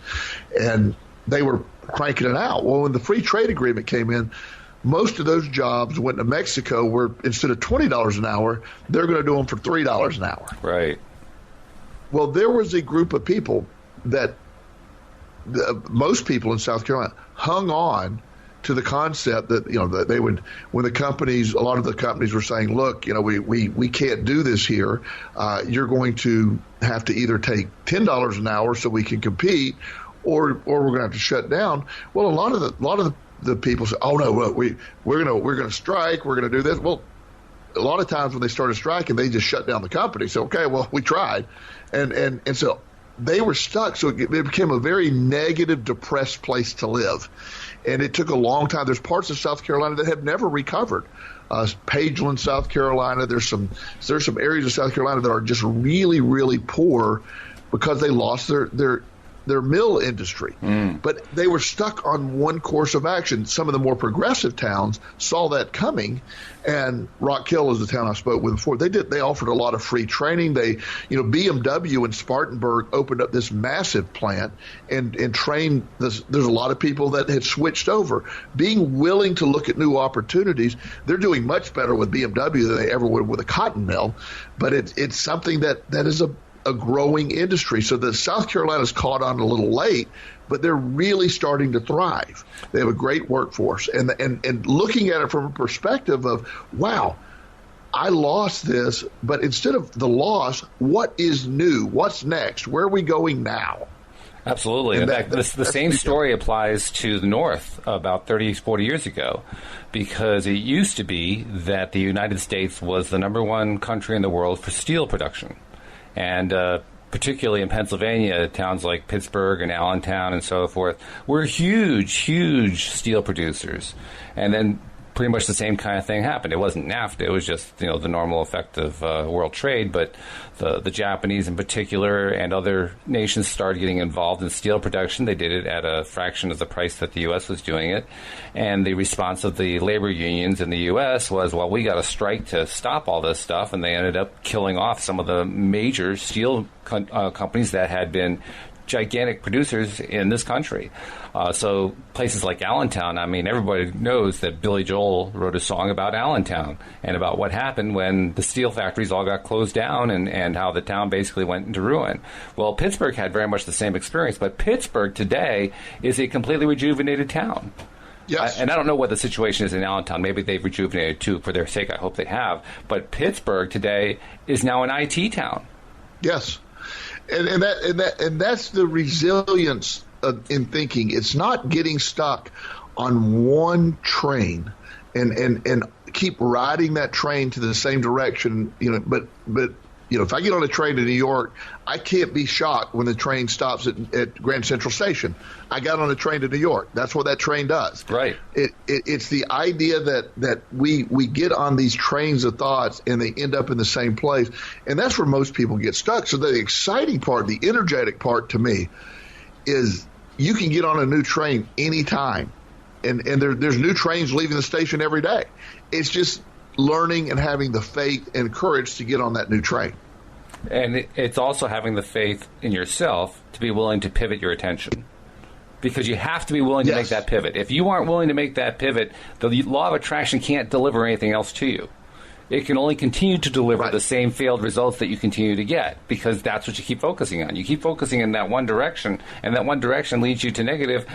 And they were cranking it out. Well, when the free trade agreement came in, most of those jobs went to Mexico, where instead of $20 an hour, they're going to do them for $3 an hour. Right. Well, there was a group of people that most people in South Carolina hung on to the concept that, that they would, when a lot of the companies were saying, look, we can't do this here. You're going to have to either take $10 an hour so we can compete, or we're going to have to shut down. Well, a lot of the people say, oh no, well, we're going to strike. We're going to do this. Well, a lot of times when they started striking, they just shut down the company. So, okay, well, we tried. And so they were stuck. So it became a very negative, depressed place to live. And it took a long time. There's parts of South Carolina that have never recovered. Pageland, South Carolina. There's some areas of South Carolina that are just really, really poor because they lost their mill industry. But they were stuck on one course of action. Some of the more progressive towns saw that coming, and Rock Hill is the town I spoke with before. They offered a lot of free training. BMW in Spartanburg opened up this massive plant and trained this. There's a lot of people that had switched over, being willing to look at new opportunities. They're doing much better with BMW than they ever would with a cotton mill, but it's something that is a growing industry. So the South Carolina's caught on a little late, but they're really starting to thrive. They have a great workforce, and looking at it from a perspective of, wow, I lost this, but instead of the loss, what is new? What's next? Where are we going now? Absolutely. In fact, the same story applies to the North about 30, 40 years ago, because it used to be that the United States was the number one country in the world for steel production. And particularly in Pennsylvania, towns like Pittsburgh and Allentown and so forth were huge, huge steel producers. And then pretty much the same kind of thing happened. It wasn't NAFTA. It was just, the normal effect of world trade. But the Japanese in particular and other nations started getting involved in steel production. They did it at a fraction of the price that the U.S. was doing it. And the response of the labor unions in the U.S. was, well, we got to strike to stop all this stuff. And they ended up killing off some of the major steel companies that had been gigantic producers in this country. So places like Allentown, I mean, everybody knows that Billy Joel wrote a song about Allentown and about what happened when the steel factories all got closed down and how the town basically went into ruin. Well, Pittsburgh had very much the same experience, but Pittsburgh today is a completely rejuvenated town. Yes. And I don't know what the situation is in Allentown. Maybe they've rejuvenated too, for their sake. I hope they have. But Pittsburgh today is now an IT town. Yes. And that's the resilience in thinking. It's not getting stuck on one train and keep riding that train to the same direction. But if I get on a train to New York, I can't be shocked when the train stops at Grand Central Station. I got on a train to New York. That's what that train does. Right. It's the idea that we get on these trains of thoughts and they end up in the same place. And that's where most people get stuck. So the exciting part, the energetic part to me, is you can get on a new train anytime. And there's new trains leaving the station every day. It's just learning and having the faith and courage to get on that new train. And it's also having the faith in yourself to be willing to pivot your attention. Because you have to be willing to make that pivot. If you aren't willing to make that pivot, the law of attraction can't deliver anything else to you. It can only continue to deliver the same failed results that you continue to get, because that's what you keep focusing on. You keep focusing in that one direction, and that one direction leads you to negative.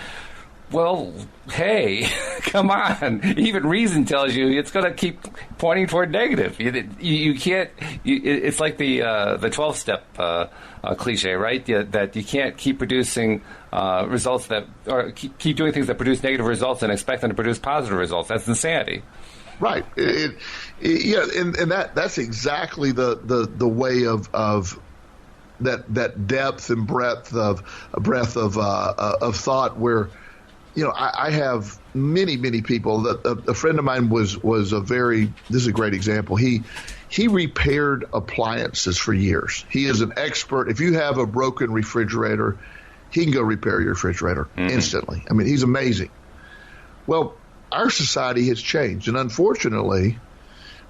Well, hey, come on. Even reason tells you it's going to keep pointing toward negative. You can't. It's like the 12-step cliche, right? That you can't keep producing results that, or keep doing things that produce negative results and expect them to produce positive results. That's insanity. Right. And that's exactly the way of that depth and breadth of thought where. I have many people. A friend of mine was this is a great example. He repaired appliances for years. He is an expert. If you have a broken refrigerator, he can go repair your refrigerator instantly. I mean, he's amazing. Well, our society has changed, and unfortunately,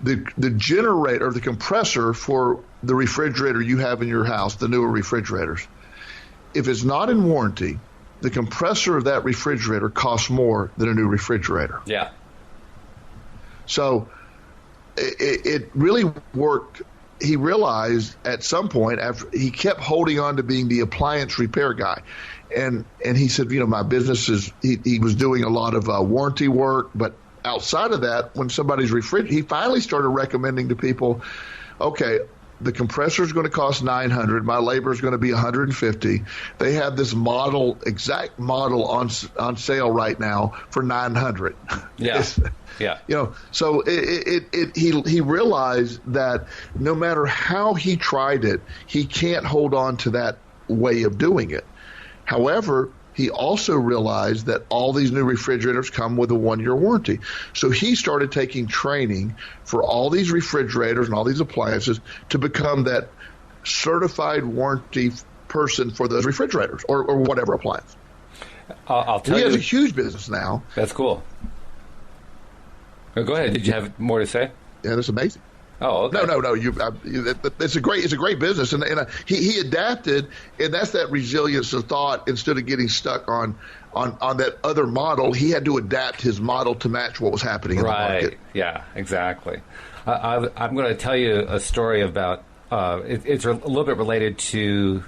the generator, the compressor for the refrigerator you have in your house, the newer refrigerators, if it's not in warranty, the compressor of that refrigerator costs more than a new refrigerator. Yeah. So it really worked. He realized at some point, after he kept holding on to being the appliance repair guy, And he said, my business is, he was doing a lot of warranty work, but outside of that, when somebody's he finally started recommending to people, okay, the compressor is going to cost $900. My labor is going to be $150. They have this exact model on sale right now for $900. Yeah. Yeah. So he realized that no matter how he tried it, he can't hold on to that way of doing it. However, he also realized that all these new refrigerators come with a 1-year warranty. So he started taking training for all these refrigerators and all these appliances to become that certified warranty person for those refrigerators or whatever appliance. I'll tell you. He has a huge business now. That's cool. Go ahead. Did you have more to say? Yeah, that's amazing. Oh, okay. No. It's a great business, and he adapted, and that's that resilience of thought. Instead of getting stuck on that other model, he had to adapt his model to match what was happening in the market. Right. Yeah. Exactly. I'm going to tell you a story about. It's a little bit related to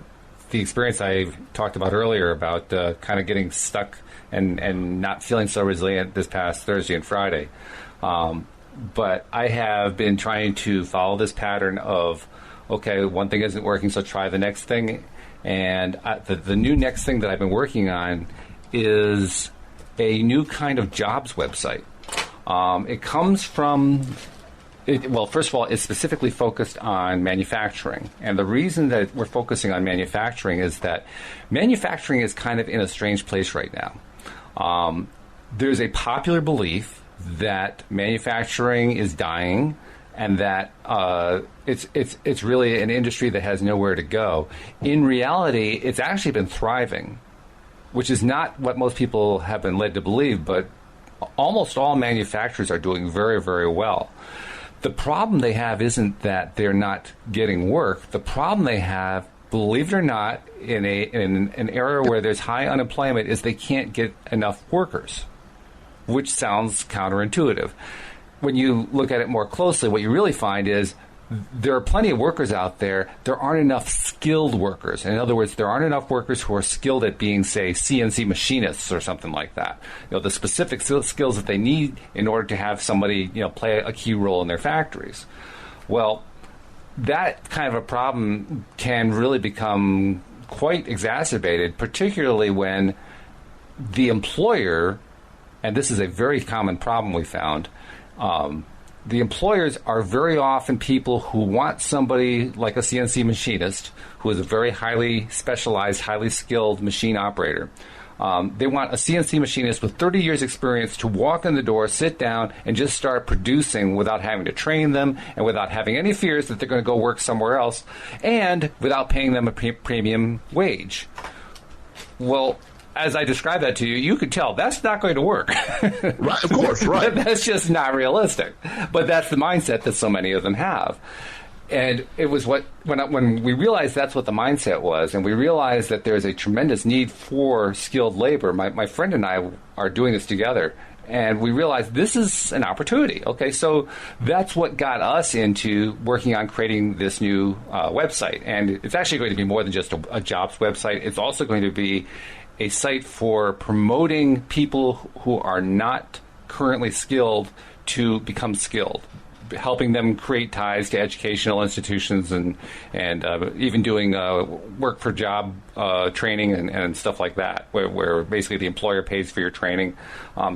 the experience I talked about earlier about kind of getting stuck and not feeling so resilient this past Thursday and Friday. But I have been trying to follow this pattern of, okay, one thing isn't working, so try the next thing. And the new next thing that I've been working on is a new kind of jobs website. It comes from, first of all, it's specifically focused on manufacturing. And the reason that we're focusing on manufacturing is that manufacturing is kind of in a strange place right now. There's a popular belief that manufacturing is dying and that it's really an industry that has nowhere to go. In reality, it's actually been thriving, which is not what most people have been led to believe, but almost all manufacturers are doing very, very well. The problem they have isn't that they're not getting work. The problem they have, believe it or not, in an era where there's high unemployment, is they can't get enough workers, which sounds counterintuitive. When you look at it more closely, what you really find is there are plenty of workers out there. There aren't enough skilled workers. In other words, there aren't enough workers who are skilled at being, say, CNC machinists or something like that. The specific skills that they need in order to have somebody, play a key role in their factories. Well, that kind of a problem can really become quite exacerbated, particularly when the employer, and this is a very common problem we found, the employers are very often people who want somebody like a CNC machinist who is a very highly specialized, highly skilled machine operator. They want a CNC machinist with 30 years experience to walk in the door, sit down, and just start producing without having to train them and without having any fears that they're going to go work somewhere else and without paying them a premium wage. Well, as I described that to you, you could tell that's not going to work. Right, of course, right. That's just not realistic. But that's the mindset that so many of them have. And it was when we realized that's what the mindset was, and we realized that there's a tremendous need for skilled labor. My friend and I are doing this together, and we realized this is an opportunity. Okay, so that's what got us into working on creating this new website. And it's actually going to be more than just a jobs website. It's also going to be a site for promoting people who are not currently skilled to become skilled, helping them create ties to educational institutions and even doing work for job training and stuff like that, where basically the employer pays for your training.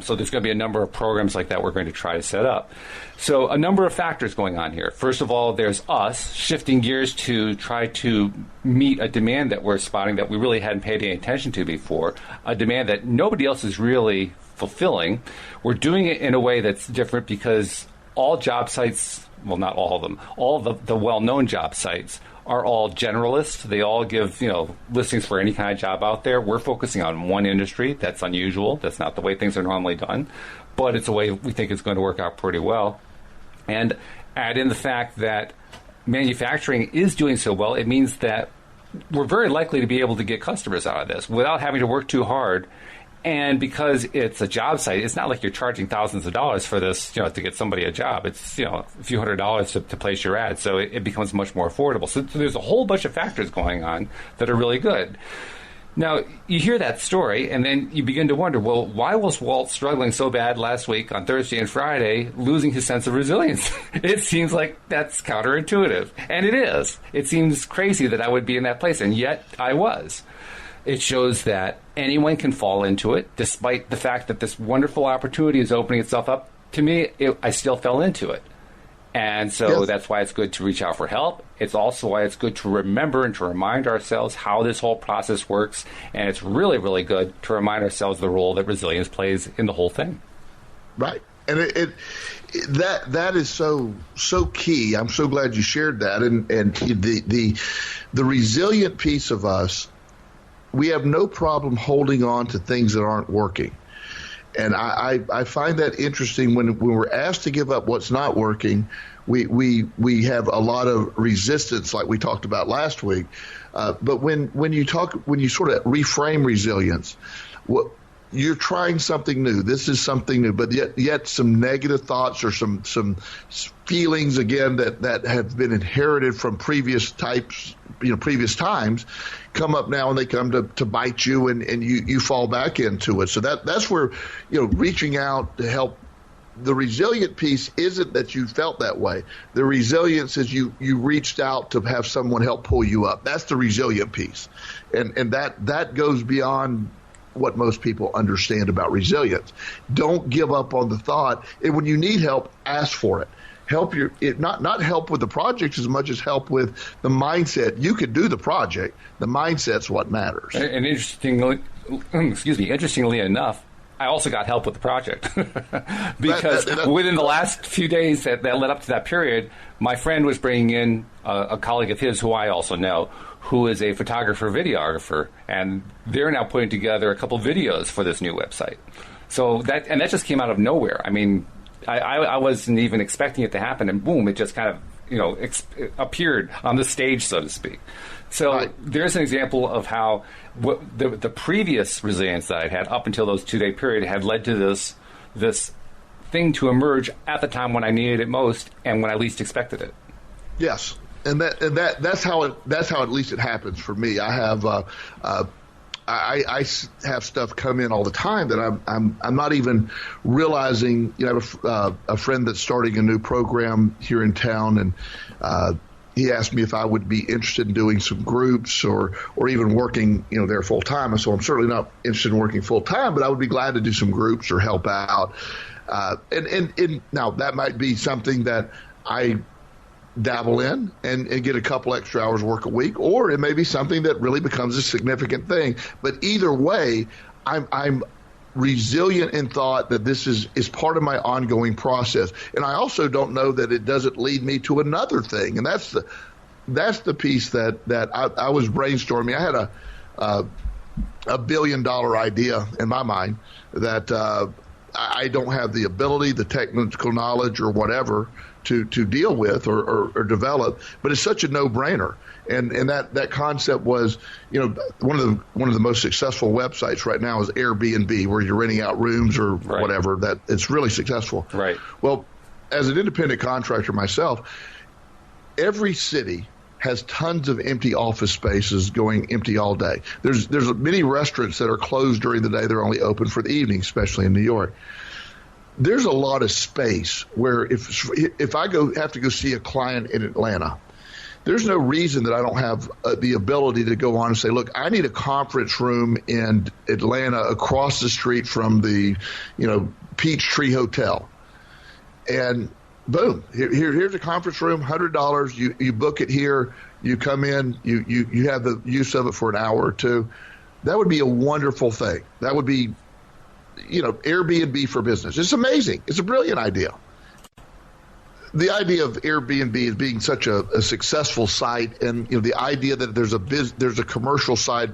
So there's going to be a number of programs like that we're going to try to set up. So a number of factors going on here. First of all, there's us shifting gears to try to meet a demand that we're spotting that we really hadn't paid any attention to before, a demand that nobody else is really fulfilling. We're doing it in a way that's different because all job sites, well, not all of them, all of the well-known job sites are all generalists. They all give, listings for any kind of job out there. We're focusing on one industry. That's unusual. That's not the way things are normally done. But it's a way we think it's going to work out pretty well. And add in the fact that manufacturing is doing so well, it means that we're very likely to be able to get customers out of this without having to work too hard. And because it's a job site, it's not like you're charging thousands of dollars for this, to get somebody a job. It's, a few $100s to place your ad. So it becomes much more affordable. So there's a whole bunch of factors going on that are really good. Now, you hear that story, and then you begin to wonder, well, why was Walt struggling so bad last week on Thursday and Friday, losing his sense of resilience? It seems like that's counterintuitive. And it is. It seems crazy that I would be in that place, and yet I was. It shows that anyone can fall into it, despite the fact that this wonderful opportunity is opening itself up. To me, I still fell into it. And so that's why it's good to reach out for help. It's also why it's good to remember and to remind ourselves how this whole process works. And it's really, really good to remind ourselves the role that resilience plays in the whole thing. Right. And that is so key. I'm so glad you shared that. And the resilient piece of us, we have no problem holding on to things that aren't working. And I find that interesting when we're asked to give up what's not working, we have a lot of resistance, like we talked about last week. But when you sort of reframe resilience, you're trying something new. This is something new, but yet some negative thoughts or some feelings again that have been inherited from previous times come up now, and they come to bite you, and you fall back into it. So that's where reaching out to help. The resilient piece isn't that you felt that way. The resilience is you reached out to have someone help pull you up. That's the resilient piece, and that goes beyond what most people understand about resilience. Don't give up on the thought. And when you need help, ask for it. Not help with the project as much as help with the mindset. You could do the project. The mindset's what matters. And interestingly enough, I also got help with the project because within the last few days that led up to that period, my friend was bringing in a colleague of his who I also know, who is a photographer, videographer, and they're now putting together a couple videos for this new website. So that just came out of nowhere. I mean, I wasn't even expecting it to happen, and boom, it just kind of appeared on the stage, so to speak. So there's an example of how the previous resilience that I'd had up until those 2-day period had led to this thing to emerge at the time when I needed it most and when I least expected it. Yes. And that's how at least it happens for me. I have I have stuff come in all the time that I'm not even realizing. I have a friend that's starting a new program here in town, and he asked me if I would be interested in doing some groups or even working there full time. And so I'm certainly not interested in working full time, but I would be glad to do some groups or help out. And now that might be something that I dabble in and get a couple extra hours work a week, or it may be something that really becomes a significant thing. But either way, I'm resilient in thought that this is part of my ongoing process. And I also don't know that it doesn't lead me to another thing. And that's the piece that I was brainstorming. I had a $1 billion idea in my mind that I don't have the ability, the technical knowledge, or whatever to deal with or develop, but it's such a no-brainer. And that concept was, one of the most successful websites right now is Airbnb, where you're renting out rooms or whatever. That it's really successful. Right. Well, as an independent contractor myself, every city has tons of empty office spaces going empty all day. There's many restaurants that are closed during the day. They're only open for the evening, especially in New York. There's a lot of space where if I have to go see a client in Atlanta, there's no reason that I don't have the ability to go on and say, look, I need a conference room in Atlanta across the street from the, Peachtree Hotel. And boom, here's a conference room, $100. You book it here. You come in. You have the use of it for an hour or two. That would be a wonderful thing. That would be, Airbnb for business. It's amazing. It's a brilliant idea. The idea of Airbnb as being such a successful site, and the idea that there's a commercial side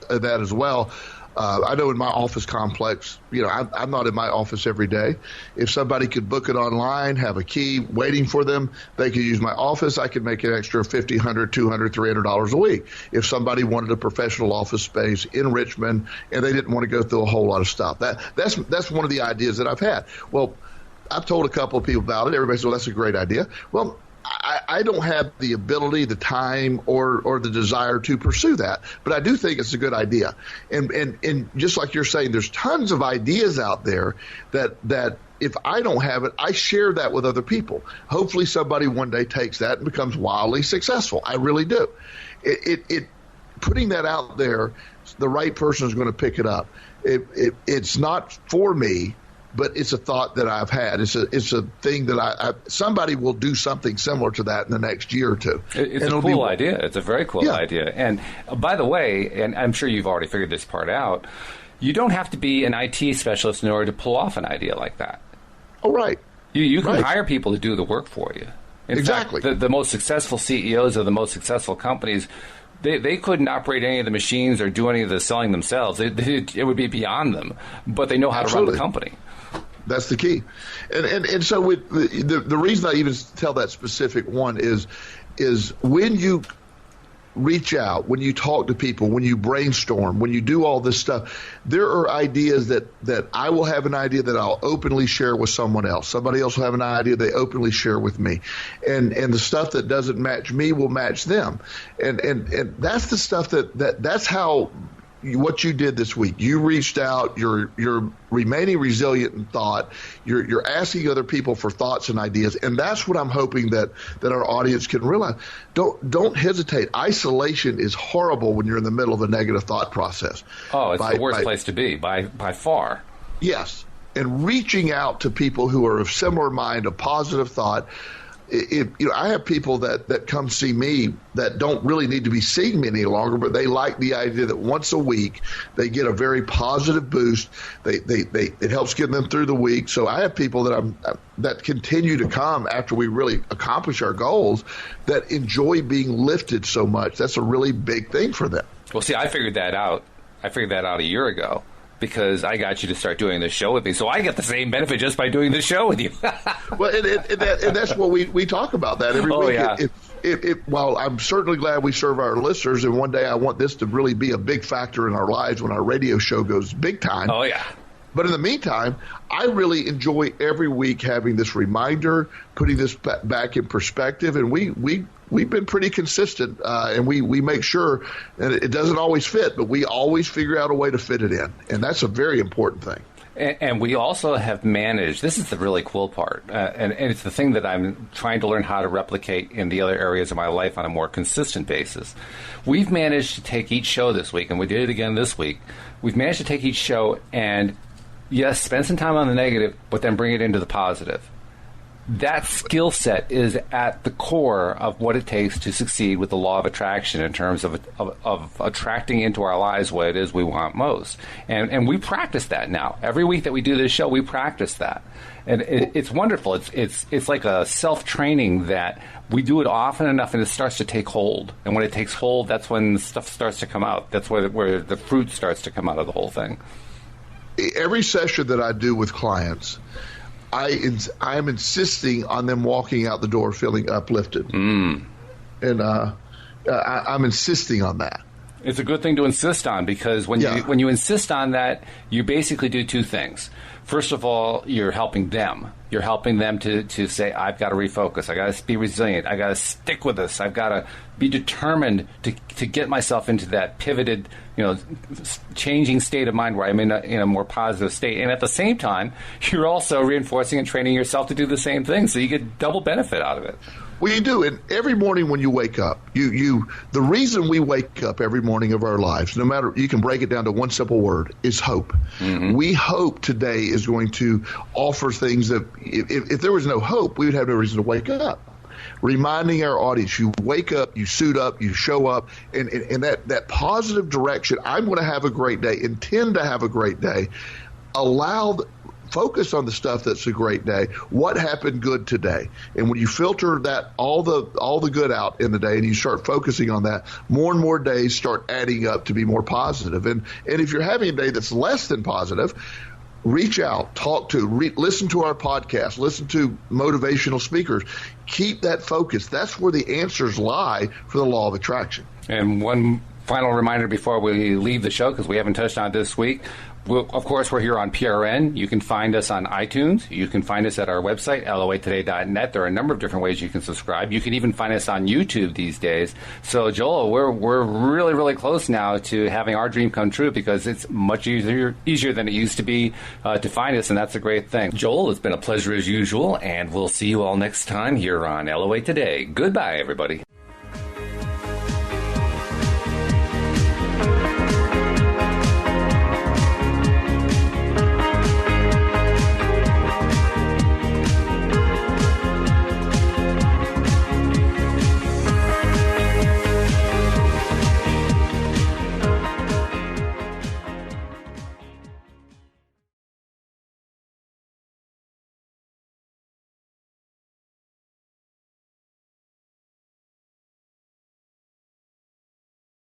of that as well. I know in my office complex, I'm not in my office every day. If somebody could book it online, have a key waiting for them, they could use my office. I could make an extra $50, $100, $200, $300 a week. If somebody wanted a professional office space in Richmond and they didn't want to go through a whole lot of stuff, that's one of the ideas that I've had. Well, I've told a couple of people about it. Everybody says, well, that's a great idea. Well, I don't have the ability, the time, or the desire to pursue that, but I do think it's a good idea. And just like you're saying, there's tons of ideas out there that if I don't have it, I share that with other people. Hopefully somebody one day takes that and becomes wildly successful. I really do. It putting that out there, the right person is going to pick it up. It's not for me, but it's a thought that I've had. It's a thing that somebody will do something similar to that in the next year or two. It's a cool idea. It's a very cool idea. And by the way, and I'm sure you've already figured this part out, you don't have to be an IT specialist in order to pull off an idea like that. Oh, right. You can hire people to do the work for you. Exactly. In fact, the most successful CEOs of the most successful companies, they couldn't operate any of the machines or do any of the selling themselves. It would be beyond them, but they know how to run the company. That's the key. And so with the reason I even tell that specific one is when you reach out, when you talk to people, when you brainstorm, when you do all this stuff, there are ideas that I will have an idea that I'll openly share with someone else. Somebody else will have an idea they openly share with me. And the stuff that doesn't match me will match them. And that's the stuff that's how what you did this week. You reached out, you're remaining resilient in thought, you're asking other people for thoughts and ideas, and that's what I'm hoping that our audience can realize. Don't hesitate. Isolation is horrible when you're in the middle of a negative thought process. Oh, it's the worst place to be by far. Yes. And reaching out to people who are of similar mind, of positive thought. I have people that come see me that don't really need to be seeing me any longer, but they like the idea that once a week they get a very positive boost. It helps get them through the week. So I have people that continue to come after we really accomplish our goals that enjoy being lifted so much. That's a really big thing for them. Well, see, I figured that out a year ago, because I got you to start doing this show with me. So I get the same benefit just by doing this show with you. Well, and that's what we talk about that every week. Yeah. While I'm certainly glad we serve our listeners, and one day I want this to really be a big factor in our lives when our radio show goes big time. Oh, yeah. But in the meantime, I really enjoy every week having this reminder, putting this back in perspective, and we've been pretty consistent, and we make sure that it doesn't always fit, but we always figure out a way to fit it in, and that's a very important thing. And we also have managed, this is the really cool part, and it's the thing that I'm trying to learn how to replicate in the other areas of my life on a more consistent basis. We've managed to take each show this week, and we did it again this week, we've managed to take each show and, yes, spend some time on the negative, but then bring it into the positive. That skill set is at the core of what it takes to succeed with the law of attraction in terms of attracting into our lives what it is we want most. And we practice that now. Every week that we do this show, we practice that. And it's wonderful. It's like a self-training that we do it often enough and it starts to take hold. And when it takes hold, that's when stuff starts to come out. That's where the fruit starts to come out of the whole thing. Every session that I do with clients, I'm insisting on them walking out the door feeling uplifted. And I'm insisting on that. It's a good thing to insist on, because when you insist on that, you basically do two things. First of all, you're helping them. You're helping them to say, I've got to refocus. I got to be resilient. I got to stick with this. I've got to be determined to get myself into that pivoted, changing state of mind where I'm in a more positive state. And at the same time, you're also reinforcing and training yourself to do the same thing. So you get double benefit out of it. Well, you do. And every morning when you wake up, the reason we wake up every morning of our lives, no matter, you can break it down to one simple word, is hope. Mm-hmm. We hope today is going to offer things that if there was no hope, we would have no reason to wake up. Reminding our audience, you wake up, you suit up, you show up, and that positive direction, I'm going to have a great day, intend to have a great day, focus on the stuff that's a great day. What happened good today? And when you filter that all the good out in the day and you start focusing on that, more and more days start adding up to be more positive. And if you're having a day that's less than positive, reach out, talk to, listen to our podcast, listen to motivational speakers. Keep that focus. That's where the answers lie for the law of attraction. And one final reminder before we leave the show, because we haven't touched on it this week, Well, of course, we're here on PRN. You can find us on iTunes. You can find us at our website, loatoday.net. There are a number of different ways you can subscribe. You can even find us on YouTube these days. So, Joel, we're really, really close now to having our dream come true because it's much easier than it used to be to find us, and that's a great thing. Joel, it's been a pleasure as usual, and we'll see you all next time here on LOA Today. Goodbye, everybody.